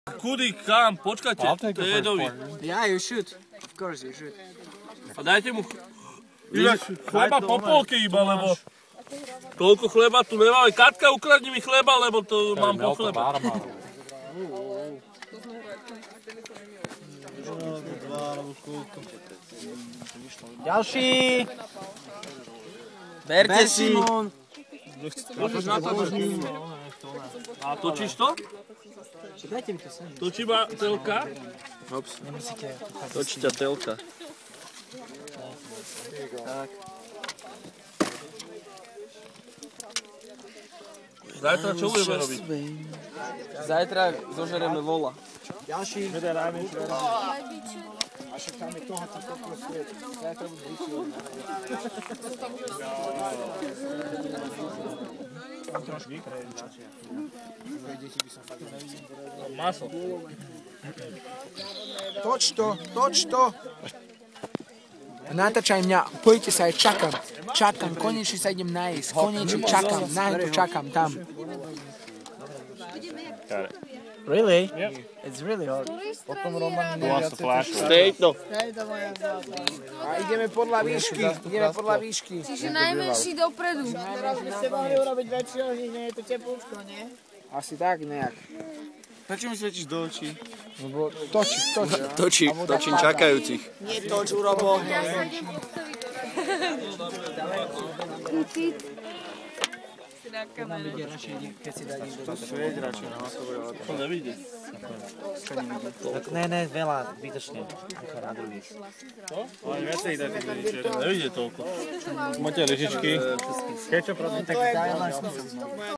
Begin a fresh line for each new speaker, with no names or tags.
Kudy, kam? Počkajte, to je jedový.
Yeah, you should. Of course you should.
A dajte mu chleba po polke iba, lebo toľko chleba tu nemáme. Katka, ukradni mi chleba, lebo to mám po chleba.
Ďalší! Berte si!
Môžeš natáčať. A točíš to?
Dajte mi to sem.
Točí ma telka?
Nemusíte.
Točí ťa telka.
Tak.
Zajtra čo budeme robiť?
Zajtra zožereme vola.
Ďalší. A však tam je toho prostred. Zajtra budú vysielať. Tam trošku vykrejem. Deti by som fakt nevidel.
Maso.
Toč to. Natáčaj mňa, pojďte sa, čakám, konečne sa idem najesť, konečne čakám tam.
Really? Yep. It's really hot.
Potom Roman
Stejt no.
A ideme podľa výšky.
Čiže najmenší dopredu.
Teraz by ste mohli urobiť väčší ohník, nie je to teplúčko, nie?
Asi tak nejak.
Prečo mi svietiš do očí?
Lebo
Točím čakajúcich.
Nie toč, urobo.
Ja sa idem postaviť. Si na kamere.
To nevidí.
Ne, veľa, zbytočne. Ako na druhý.
Nevidí toľko.
Máte lyžičky.
Tak daj len